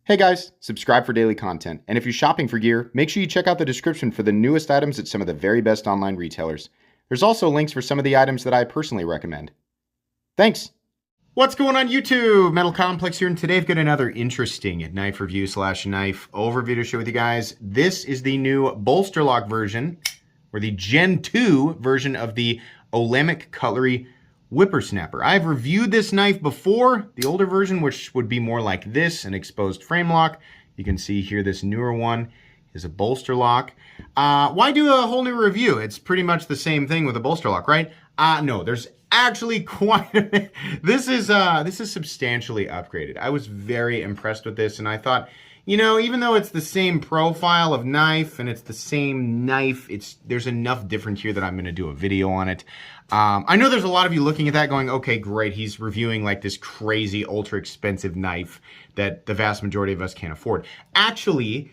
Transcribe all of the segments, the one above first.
Hey guys, subscribe for daily content. And if you're shopping for gear, make sure you check out the description for the newest items at some of the very best online retailers. There's also links for some of the items that I personally recommend. Thanks! What's going on YouTube? Metal Complex here, and today I've got another interesting knife review slash knife overview to share with you guys. This is the new bolster lock version, or the Gen 2 version of the Olamic Cutlery Whippersnapper. I've reviewed this knife before, the older version, which would be more like this, an exposed frame lock. You can see here this newer one is a bolster lock. Why do a whole new review? It's pretty much the same thing with a bolster lock, right? No, there's actually quite a bit. This is substantially upgraded. I was very impressed with this, and I thought, you know, even though it's the same profile of knife and it's the same knife, there's enough different here that I'm going to do a video on it. I know there's a lot of you looking at that going, okay, great, he's reviewing like this crazy, ultra expensive knife that the vast majority of us can't afford. Actually,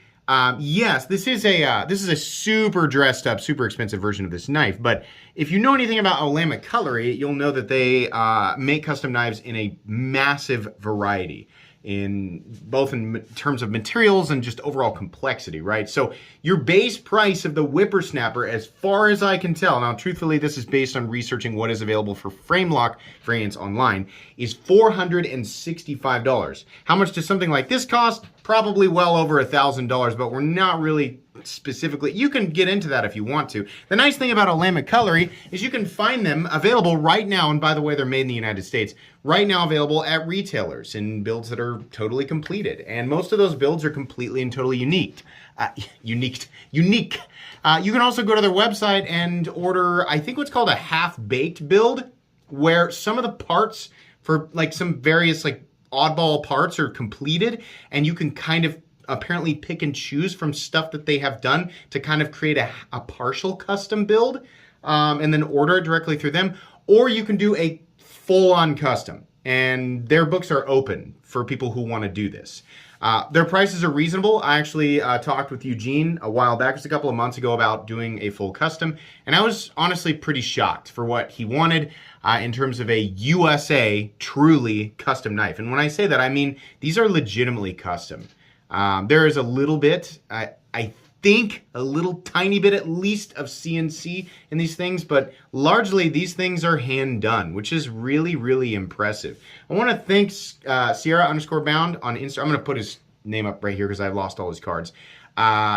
yes, this is a super dressed up, super expensive version of this knife, but if you know anything about Olamic Cutlery, you'll know that they make custom knives in a massive variety, in both in terms of materials and just overall complexity, right? So your base price of the Whippersnapper, as far as I can tell, now truthfully this is based on researching what is available for frame lock variants online, is $465. How much does something like this cost? Probably well over $1,000, but we're not really specifically, you can get into that if you want to. The nice thing about Olamic Cutlery is you can find them available right now, and by the way, they're made in the United States, right now available at retailers in builds that are totally completed. And most of those builds are completely and totally unique. Unique. You can also go to their website and order, I think what's called a half-baked build, where some of the parts for like some various like oddball parts are completed, and you can kind of apparently pick and choose from stuff that they have done to kind of create a partial custom build, and then order it directly through them. Or you can do a full-on custom, and their books are open for people who want to do this. Their prices are reasonable. I actually talked with Eugene a while back, just a couple of months ago, about doing a full custom, and I was honestly pretty shocked for what he wanted in terms of a USA truly custom knife. And when I say that, I mean these are legitimately custom. There is a little bit, I think a little tiny bit at least of CNC in these things, but largely these things are hand done, which is really, really impressive. I want to thank Sierra_bound on Insta. I'm going to put his name up right here because I've lost all his cards.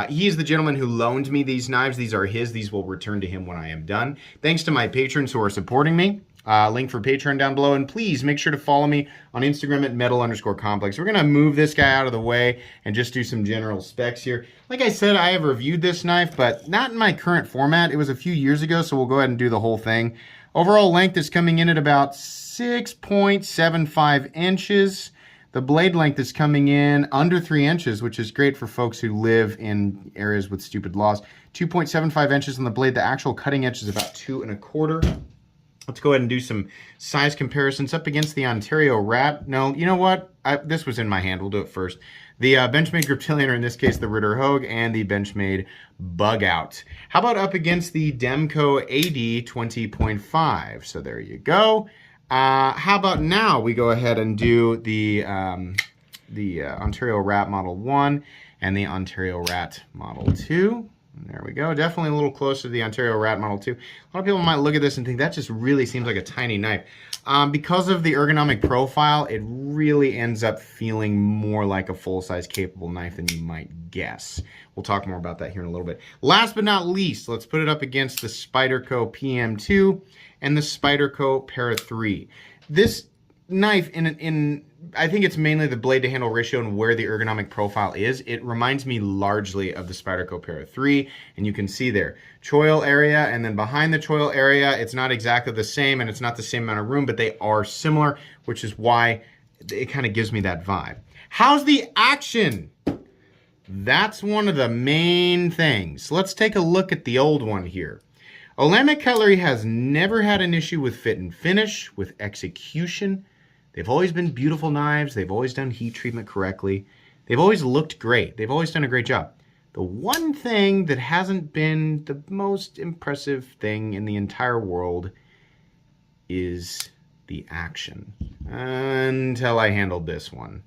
He is the gentleman who loaned me these knives. These are his. These will return to him when I am done. Thanks to my patrons who are supporting me. Link for Patreon down below, and please make sure to follow me on Instagram at metal_complex. We're gonna move this guy out of the way and just do some general specs here. Like I said, I have reviewed this knife, but not in my current format. It was a few years ago, so we'll go ahead and do the whole thing. Overall length is coming in at about 6.75 inches. The blade length is coming in under 3 inches, which is great for folks who live in areas with stupid laws. 2.75 inches on the blade. The actual cutting edge is about 2 1/4. Let's go ahead and do some size comparisons up against the Ontario Rat. No, you know what? This was in my hand. We'll do it first. The Benchmade Reptilian, or in this case, the Ritter Hogue, and the Benchmade Bug Out. How about up against the Demco AD 20.5? So there you go. How about now we go ahead and do the Ontario Rat Model 1 and the Ontario Rat Model 2. There we go. Definitely a little closer to the Ontario Rat Model 2. A lot of people might look at this and think that just really seems like a tiny knife. Because of the ergonomic profile, it really ends up feeling more like a full-size capable knife than you might guess. We'll talk more about that here in a little bit. Last but not least, let's put it up against the Spyderco PM2 and the Spyderco Para 3. This knife, I think it's mainly the blade to handle ratio and where the ergonomic profile is. It reminds me largely of the Spyderco Para 3, and you can see there, choil area, and then behind the choil area, it's not exactly the same, and it's not the same amount of room, but they are similar, which is why it kind of gives me that vibe. How's the action? That's one of the main things. Let's take a look at the old one here. Olamic Cutlery has never had an issue with fit and finish, with execution. They've always been beautiful knives. They've always done heat treatment correctly. They've always looked great. They've always done a great job. The one thing that hasn't been the most impressive thing in the entire world is the action. Until I handled this one.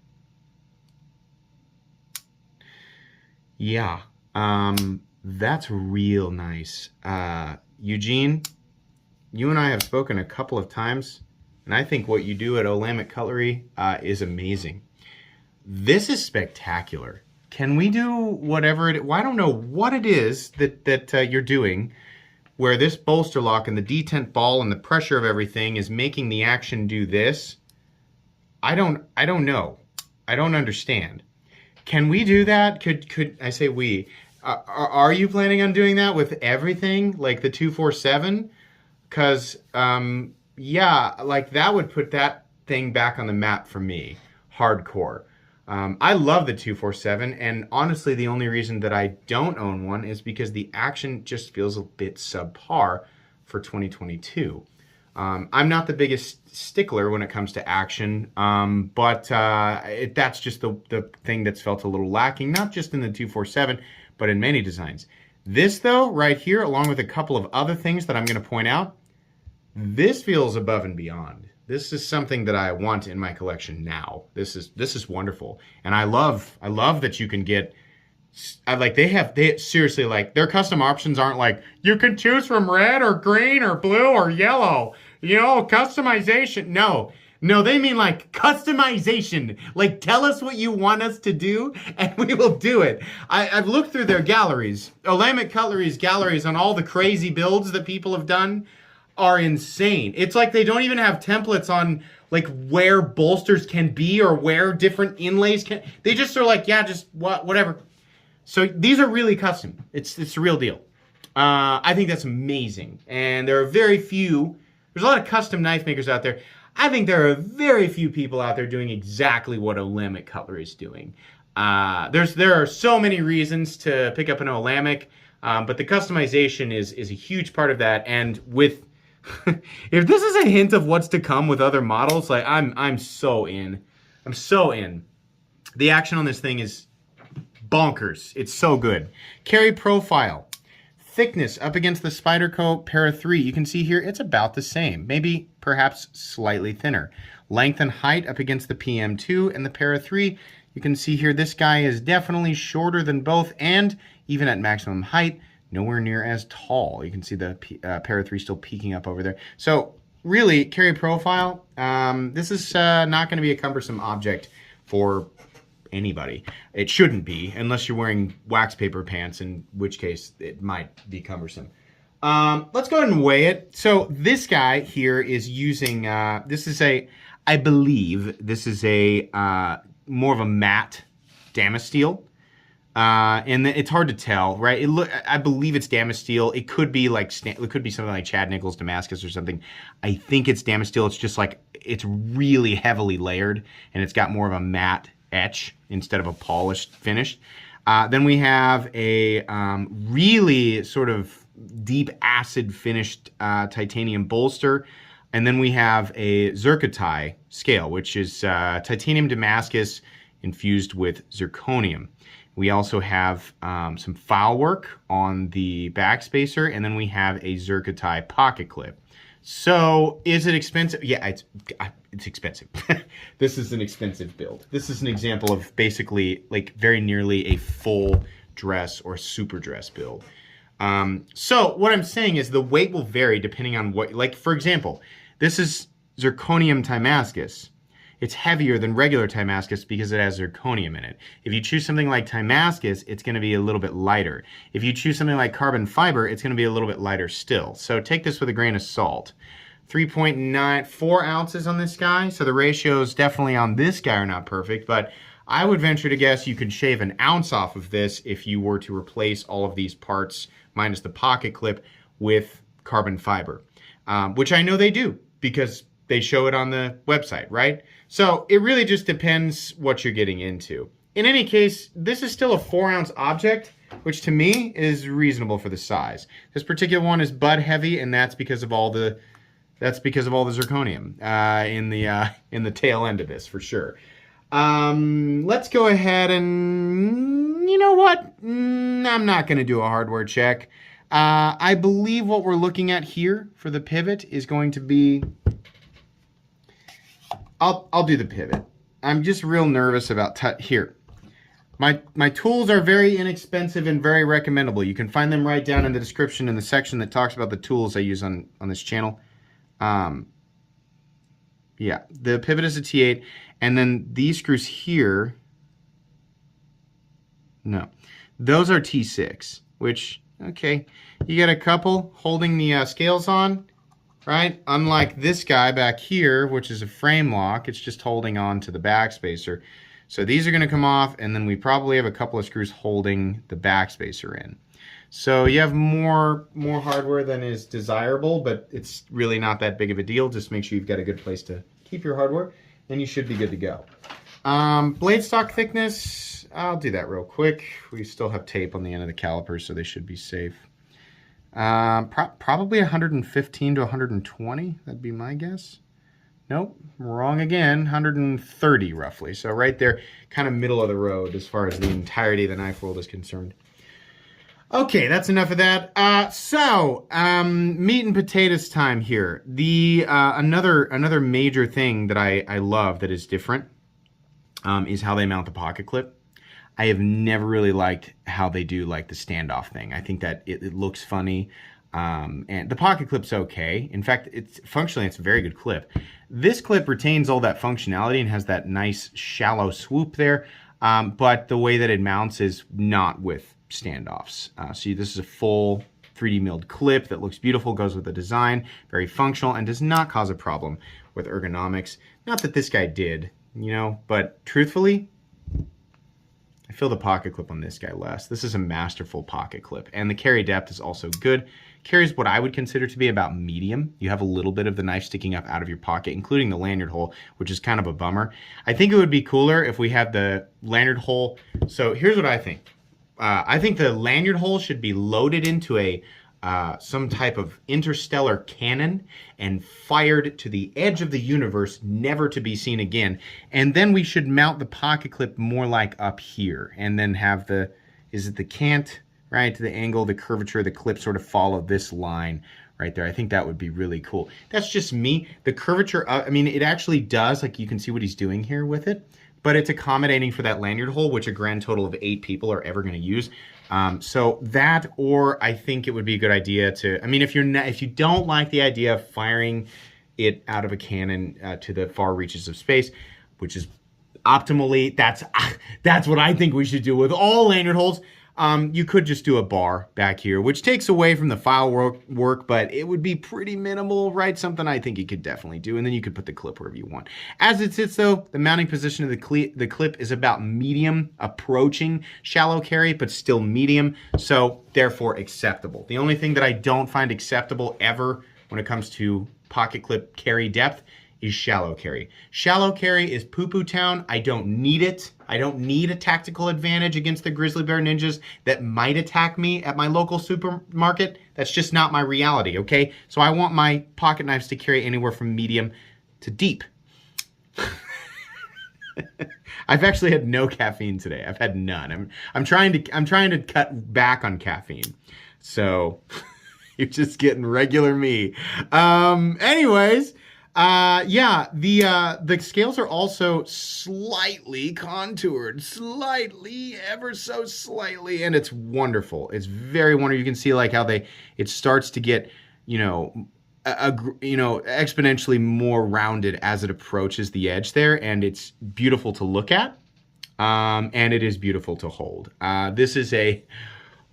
Yeah, that's real nice. Eugene, you and I have spoken a couple of times, and I think what you do at Olamic Cutlery is amazing. This is spectacular. Can we do whatever it? Well, I don't know what it is that you're doing, where this bolster lock and the detent ball and the pressure of everything is making the action do this. I don't know. I don't understand. Can we do that? Could I say we? Are you planning on doing that with everything, like the 247? Because yeah, like that would put that thing back on the map for me, hardcore. I love the 247, and honestly, the only reason that I don't own one is because the action just feels a bit subpar for 2022. I'm not the biggest stickler when it comes to action, but that's just the thing that's felt a little lacking, not just in the 247, but in many designs. This, though, right here, along with a couple of other things that I'm going to point out, this feels above and beyond. This is something that I want in my collection now. This is wonderful, and I love that you can get. They seriously, like, their custom options aren't like you can choose from red or green or blue or yellow. You know, customization. No, they mean like customization. Like, tell us what you want us to do, and we will do it. I've looked through their galleries. Olamic Cutlery's galleries on all the crazy builds that people have done are insane. It's like they don't even have templates on like where bolsters can be or where different inlays can. They just are like, yeah, just whatever. So these are really custom. It's the real deal. I think that's amazing. And there are very few. There's a lot of custom knife makers out there. I think there are very few people out there doing exactly what Olamic Cutlery is doing. There are so many reasons to pick up an Olamic, but the customization is a huge part of that. And with if this is a hint of what's to come with other models, like I'm so in. I'm so in. The action on this thing is bonkers. It's so good. Carry profile. Thickness up against the Spyderco Para 3. You can see here it's about the same. Maybe perhaps slightly thinner. Length and height up against the PM2 and the Para 3. You can see here this guy is definitely shorter than both, and even at maximum height, nowhere near as tall. You can see the Para 3 still peeking up over there. So really, carry profile, this is not going to be a cumbersome object for anybody. It shouldn't be, unless you're wearing wax paper pants, in which case it might be cumbersome. Let's go ahead and weigh it. So this guy here is using, I believe this is a more of a matte Damasteel. And it's hard to tell, right? I believe it's Damasteel. It could be it could be something like Chad Nichols Damascus or something. I think it's Damasteel. It's just like, it's really heavily layered, and it's got more of a matte etch instead of a polished finish. Then we have a really sort of deep acid finished titanium bolster. And then we have a zircotai scale, which is titanium Damascus infused with zirconium. We also have some file work on the backspacer, and then we have a zircotai pocket clip. So is it expensive? Yeah, it's expensive. This is an expensive build. This is an example of basically like very nearly a full dress or super dress build. So what I'm saying is the weight will vary depending on what, like for example, this is zirconium Damascus. It's heavier than regular Damascus because it has zirconium in it. If you choose something like Damascus, it's going to be a little bit lighter. If you choose something like carbon fiber, it's going to be a little bit lighter still. So take this with a grain of salt. 3.94 ounces on this guy. So the ratios definitely on this guy are not perfect, but I would venture to guess you could shave an ounce off of this if you were to replace all of these parts, minus the pocket clip, with carbon fiber, which I know they do because they show it on the website, right? So it really just depends what you're getting into. In any case, this is still a 4-ounce object, which to me is reasonable for the size. This particular one is bud heavy, and that's because of all the zirconium in the tail end of this, for sure. Let's go ahead and, you know what? I'm not going to do a hardware check. I believe what we're looking at here for the pivot is going to be, I'll do the pivot. I'm just real nervous about here. My tools are very inexpensive and very recommendable. You can find them right down in the description in the section that talks about the tools I use on this channel. Yeah, the pivot is a T8, and then these screws here, no, those are T6, which, okay, you get a couple holding the scales on, right? Unlike this guy back here, which is a frame lock, it's just holding on to the backspacer. So these are going to come off, and then we probably have a couple of screws holding the backspacer in. So you have more hardware than is desirable, but it's really not that big of a deal. Just make sure you've got a good place to keep your hardware, and you should be good to go. Blade stock thickness, I'll do that real quick. We still have tape on the end of the calipers, so they should be safe. Probably 115 to 120, that'd be my guess. Nope, wrong again, 130 roughly. So right there, kind of middle of the road as far as the entirety of the knife world is concerned. Okay, that's enough of that. Meat and potatoes time here. Another major thing that I love that is different is how they mount the pocket clip. I have never really liked how they do like the standoff thing. I think that it looks funny. And the pocket clip's okay. In fact, functionally it's a very good clip. This clip retains all that functionality and has that nice shallow swoop there, but the way that it mounts is not with standoffs. See, this is a full 3D milled clip that looks beautiful, goes with the design, very functional, and does not cause a problem with ergonomics. Not that this guy did, you know, but truthfully, I feel the pocket clip on this guy less. This is a masterful pocket clip, and the carry depth is also good. Carries what I would consider to be about medium. You have a little bit of the knife sticking up out of your pocket, including the lanyard hole, which is kind of a bummer. I think it would be cooler if we had the lanyard hole. So here's what I think. I think the lanyard hole should be loaded into a some type of interstellar cannon and fired to the edge of the universe, never to be seen again. And then we should mount the pocket clip more like up here, and then have the, is it the cant, right, to the angle, the curvature, the clip sort of follow this line right there. I think that would be really cool. That's just me. The curvature, I mean, it actually does, like you can see what he's doing here with it, but it's accommodating for that lanyard hole, which a grand total of 8 people are ever going to use. So that, or I think it would be a good idea to, I mean, if you don't like the idea of firing it out of a cannon to the far reaches of space, which is optimally, that's what I think we should do with all lanyard holes. You could just do a bar back here, which takes away from the file work, but it would be pretty minimal, right? Something I think you could definitely do, and then you could put the clip wherever you want. As it sits, though, the mounting position of the clip is about medium, approaching shallow carry, but still medium, so therefore acceptable. The only thing that I don't find acceptable ever when it comes to pocket clip carry depth is shallow carry. Shallow carry is poo-poo town. I don't need it. I don't need a tactical advantage against the grizzly bear ninjas that might attack me at my local supermarket. That's just not my reality, okay? So I want my pocket knives to carry anywhere from medium to deep. I've actually had no caffeine today. I've had none. I'm trying to cut back on caffeine. So you're just getting regular me. Anyways, yeah, the scales are also slightly contoured, ever so slightly, and it's wonderful. It's very wonderful. You can see like how it starts to get, exponentially more rounded as it approaches the edge there, and it's beautiful to look at, and it is beautiful to hold. This is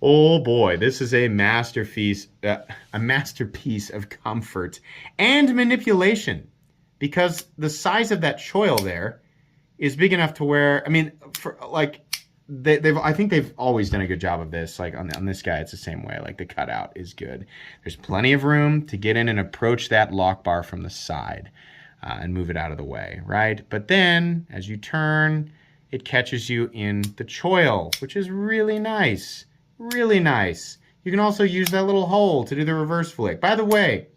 oh boy, this is a masterpiece of comfort and manipulation, because the size of that choil there is big enough to where, I mean, for like, I think they've always done a good job of this. Like on this guy, it's the same way. Like the cutout is good. There's plenty of room to get in and approach that lock bar from the side and move it out of the way, right? But then as you turn, it catches you in the choil, which is really nice. Really nice. You can also use that little hole to do the reverse flick. By the way,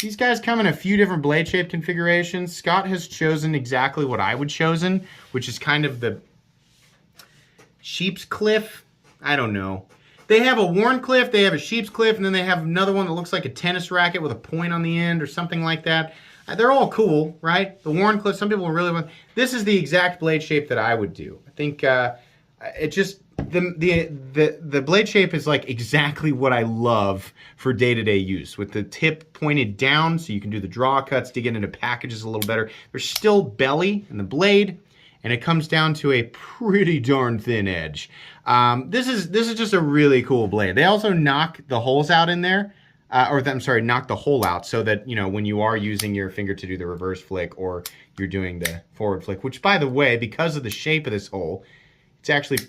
these guys come in a few different blade shape configurations. Scott has chosen exactly what I would chosen, which is kind of the sheep's cliff. I don't know. They have a worn cliff, they have a sheep's cliff, and then they have another one that looks like a tennis racket with a point on the end or something like that. They're all cool, right? The worn cliff, some people really want. This is the exact blade shape that I would do. I think it just the blade shape is like exactly what I love for day-to-day use, with the tip pointed down so you can do the draw cuts, dig into packages a little better. There's still belly in the blade, and it comes down to a pretty darn thin edge. This is just a really cool blade. They also knock the holes out in there, I'm sorry, knock the hole out so that, you know, when you are using your finger to do the reverse flick or you're doing the forward flick, which, by the way, because of the shape of this hole, it's actually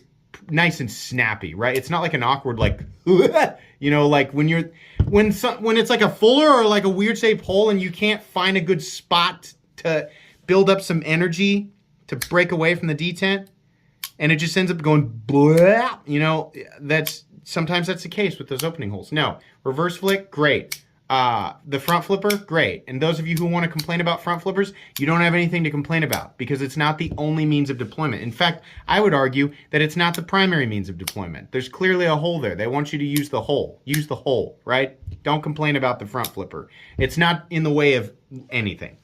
nice and snappy, right? It's not like an awkward, like, you know, like when it's like a fuller or like a weird shaped hole and you can't find a good spot to build up some energy to break away from the detent, and it just ends up going blah, you know, sometimes that's the case with those opening holes. No, reverse flick, great. The front flipper, great. And those of you who want to complain about front flippers, you don't have anything to complain about because it's not the only means of deployment. In fact, I would argue that it's not the primary means of deployment. There's clearly a hole there. They want you to use the hole. Use the hole, right? Don't complain about the front flipper. It's not in the way of anything.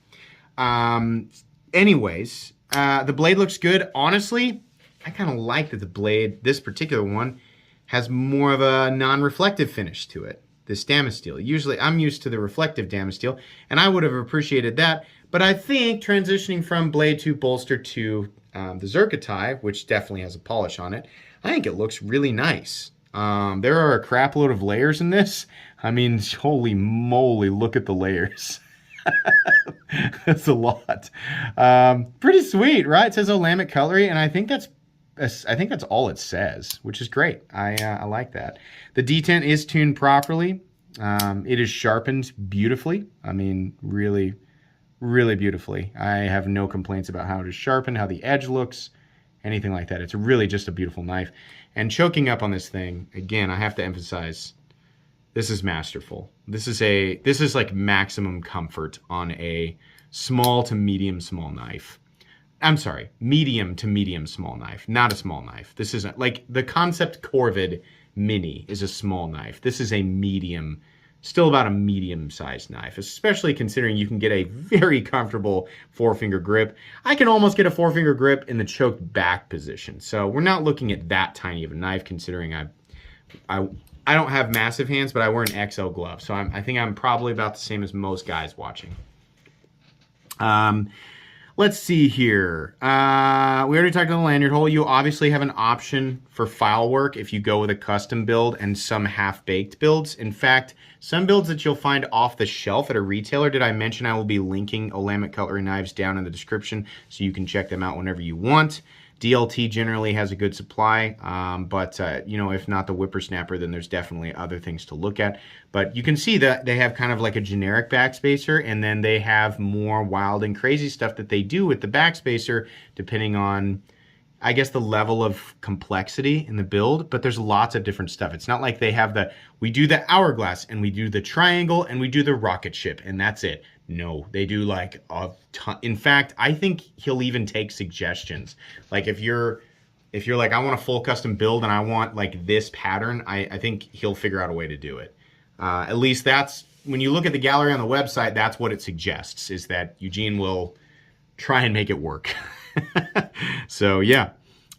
Anyways, the blade looks good. Honestly, I kind of like that the blade, this particular one, has more of a non-reflective finish to it. This Damasteel. Usually I'm used to the reflective Damasteel, and I would have appreciated that, but I think transitioning from blade to bolster to the Zerkatai, which definitely has a polish on it, I think it looks really nice. There are a crap load of layers in this. I mean, holy moly, look at the layers. That's a lot. Pretty sweet, right? It says Olamic Cutlery, and I think that's all it says, which is great. I like that. The detent is tuned properly. It is sharpened beautifully. I mean, really, really beautifully. I have no complaints about how it is sharpened, how the edge looks, anything like that. It's really just a beautiful knife. And choking up on this thing, again, I have to emphasize, this is masterful. This is like maximum comfort on a small to medium small knife. I'm sorry, medium to medium small knife, not a small knife. This isn't, like, the Concept Corvid Mini is a small knife. This is a medium, still about a medium-sized knife, especially considering you can get a very comfortable four-finger grip. I can almost get a four-finger grip in the choked back position. So we're not looking at that tiny of a knife, considering I don't have massive hands, but I wear an XL glove. So I think I'm probably about the same as most guys watching. Let's see here. We already talked about the lanyard hole. You obviously have an option for file work if you go with a custom build and some half-baked builds. In fact, some builds that you'll find off the shelf at a retailer, did I mention I will be linking Olamic Cutlery knives down in the description so you can check them out whenever you want. DLT generally has a good supply, but you know, if not the Whippersnapper, then there's definitely other things to look at. But you can see that they have kind of like a generic backspacer, and then they have more wild and crazy stuff that they do with the backspacer, depending on, I guess, the level of complexity in the build. But there's lots of different stuff. It's not like they have we do the hourglass, and we do the triangle, and we do the rocket ship, and that's it. No, they do like a ton. In fact, I think he'll even take suggestions. Like if you're like, I want a full custom build and I want like this pattern, I think he'll figure out a way to do it. At least that's, when you look at the gallery on the website, that's what it suggests, is that Eugene will try and make it work. So yeah.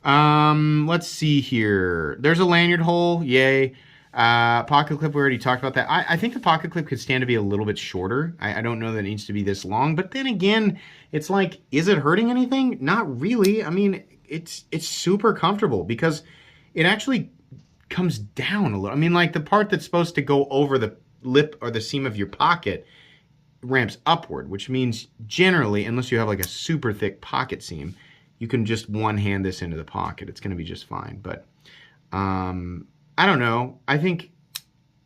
Let's see here. There's a lanyard hole. Yay. Pocket clip, we already talked about that. I think the pocket clip could stand to be a little bit shorter. I don't know that it needs to be this long, but then again, it's like, is it hurting anything? Not really. I mean, it's super comfortable because it actually comes down a little. I mean, like the part that's supposed to go over the lip or the seam of your pocket ramps upward, which means generally, unless you have like a super thick pocket seam, you can just one hand this into the pocket. It's going to be just fine. But, I don't know. I think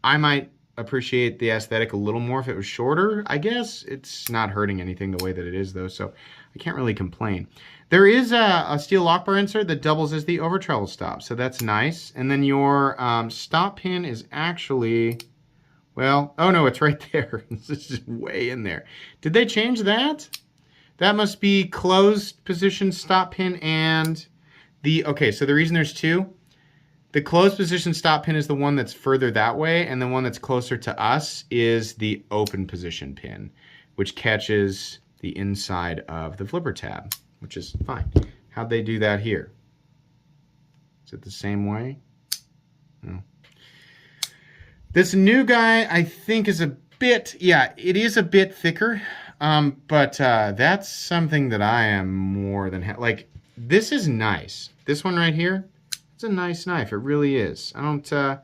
I might appreciate the aesthetic a little more if it was shorter, I guess. It's not hurting anything the way that it is, though, so I can't really complain. There is a steel lock bar insert that doubles as the over travel stop, so that's nice. And then your stop pin is actually, well, oh no, it's right there. This is way in there. Did they change that? That must be closed position stop pin and okay, so the reason there's two, the closed position stop pin is the one that's further that way, and the one that's closer to us is the open position pin, which catches the inside of the flipper tab, which is fine. How'd they do that here? Is it the same way? No. This new guy, I think, is a bit, yeah, it is a bit thicker, but that's something that I am more than, like, this is nice. This one right here, it's a nice knife. It really is. I don't have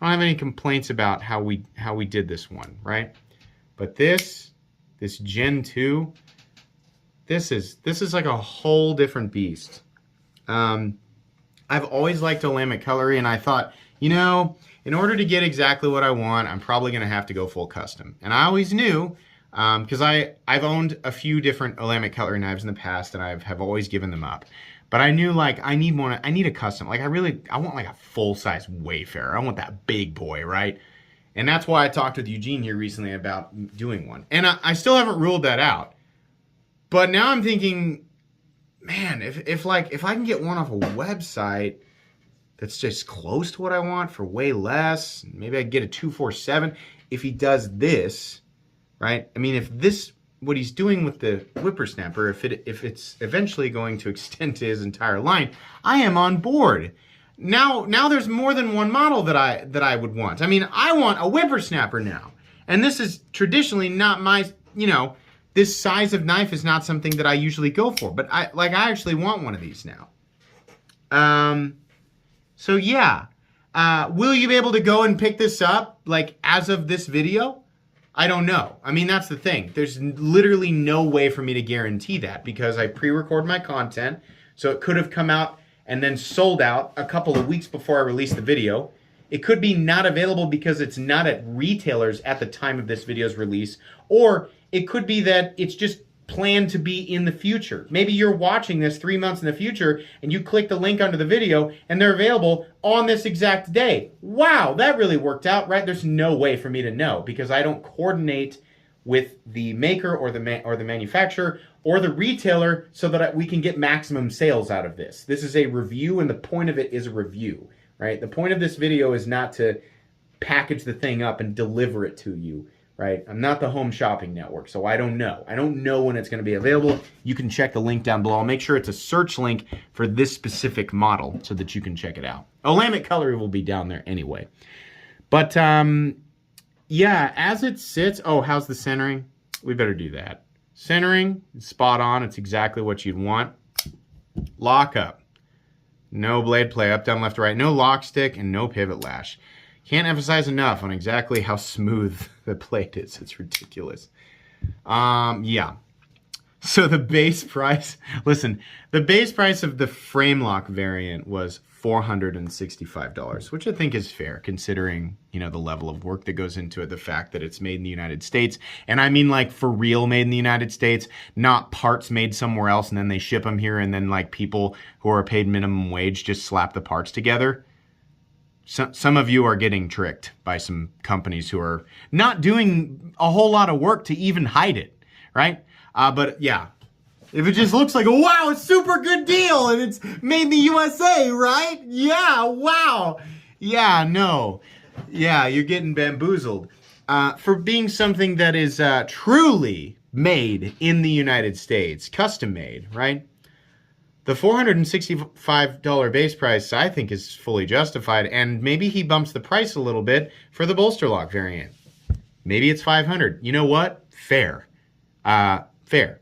any complaints about how we did this one, right? But this Gen 2, this is like a whole different beast. I've always liked Olamic Cutlery, and I thought, you know, in order to get exactly what I want, I'm probably going to have to go full custom. And I always knew, because I've owned a few different Olamic Cutlery knives in the past, and have always given them up. But I knew, like, I need a custom. Like, I want like a full-size Wayfarer. I want that big boy, right? And that's why I talked with Eugene here recently about doing one. And I still haven't ruled that out. But now I'm thinking, man, if I can get one off a website that's just close to what I want for way less, maybe I can get a 247. If he does this, right? I mean, if this, what he's doing with the Whippersnapper, if it's eventually going to extend to his entire line, I am on board. Now there's more than one model that I would want. I mean, I want a Whippersnapper now. And this is traditionally not my, you know, this size of knife is not something that I usually go for, but I actually want one of these now. So yeah, will you be able to go and pick this up, like, as of this video? I don't know. I mean, that's the thing. There's literally no way for me to guarantee that, because I pre-record my content, so it could have come out and then sold out a couple of weeks before I release the video. It could be not available because it's not at retailers at the time of this video's release, or it could be that it's just planned to be in the future. Maybe you're watching this 3 months in the future and you click the link under the video and they're available on this exact day. Wow, that really worked out, right? There's no way for me to know because I don't coordinate with the maker or the manufacturer or the retailer so that we can get maximum sales out of this. This is a review, and the point of it is a review, right? The point of this video is not to package the thing up and deliver it to you, right? I'm not the Home Shopping Network, so I don't know. I don't know when it's going to be available. You can check the link down below. I'll make sure it's a search link for this specific model so that you can check it out. Olamic Cutlery will be down there anyway. But, yeah, as it sits... Oh, how's the centering? We better do that. Centering, spot on. It's exactly what you'd want. Lock up. No blade play, up, down, left, right. No lock stick, and no pivot lash. Can't emphasize enough on exactly how smooth the blade is. It's ridiculous. Yeah. So the base price, listen, the base price of the frame lock variant was $465, which I think is fair considering, you know, the level of work that goes into it, the fact that it's made in the United States. And I mean, like, for real made in the United States, not parts made somewhere else and then they ship them here and then, like, people who are paid minimum wage just slap the parts together. Some of you are getting tricked by some companies who are not doing a whole lot of work to even hide it, right? But yeah, if it just looks like, wow, it's a super good deal and it's made in the USA, right? Yeah, wow. Yeah, no. Yeah, you're getting bamboozled. For being something that is truly made in the United States, custom made, right? The $465 base price, I think, is fully justified, and maybe he bumps the price a little bit for the bolster lock variant. Maybe it's $500. You know what? Fair. Fair.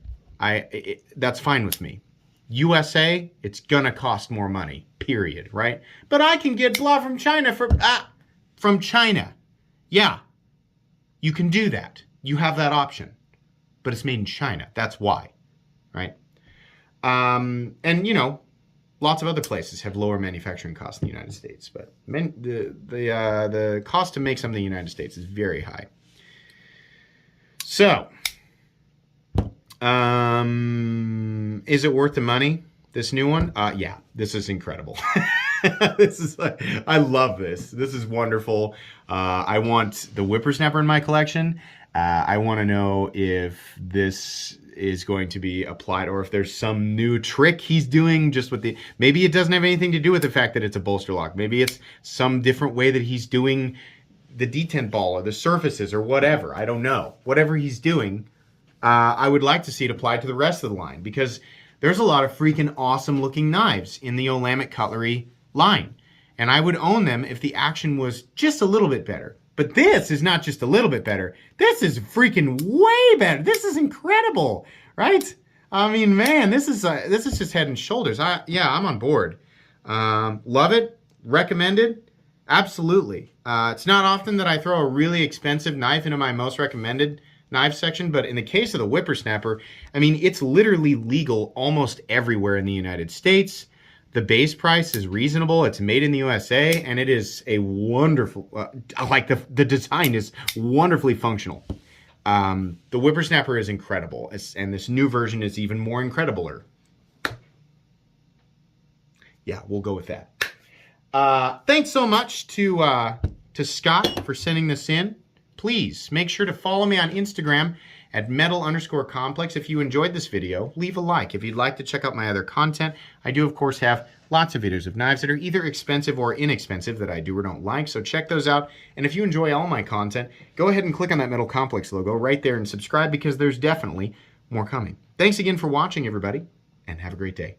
That's fine with me. USA, it's gonna cost more money, period, right? But I can get blah from China from China. Yeah, you can do that. You have that option. But it's made in China. That's why, right? And, you know, lots of other places have lower manufacturing costs in the United States, but the cost to make something in the United States is very high. So, is it worth the money, this new one? Yeah, this is incredible. This is like, I love this. This is wonderful. I want the Whippersnapper in my collection. I want to know if this is going to be applied or if there's some new trick he's doing just with the, maybe it doesn't have anything to do with the fact that it's a bolster lock. Maybe it's some different way that he's doing the detent ball or the surfaces or whatever. I don't know. Whatever he's doing, I would like to see it applied to the rest of the line because there's a lot of freaking awesome looking knives in the Olamic Cutlery line. And I would own them if the action was just a little bit better. But this is not just a little bit better. This is freaking way better. This is incredible, right? I mean, man, this is just head and shoulders. Yeah, I'm on board. Love it. Recommended. Absolutely. It's not often that I throw a really expensive knife into my most recommended knife section, but in the case of the Whippersnapper, I mean, it's literally legal almost everywhere in the United States. The base price is reasonable. It's made in the USA, and it is a wonderful, like the design is wonderfully functional. The Whippersnapper is incredible, and this new version is even more incredibler. Yeah, we'll go with that. Thanks so much to Scott for sending this in. Please make sure to follow me on Instagram at metal_complex. If you enjoyed this video, leave a like. If you'd like to check out my other content, I do, of course, have lots of videos of knives that are either expensive or inexpensive that I do or don't like, so check those out. And if you enjoy all my content, go ahead and click on that Metal Complex logo right there and subscribe, because there's definitely more coming. Thanks again for watching, everybody, and have a great day.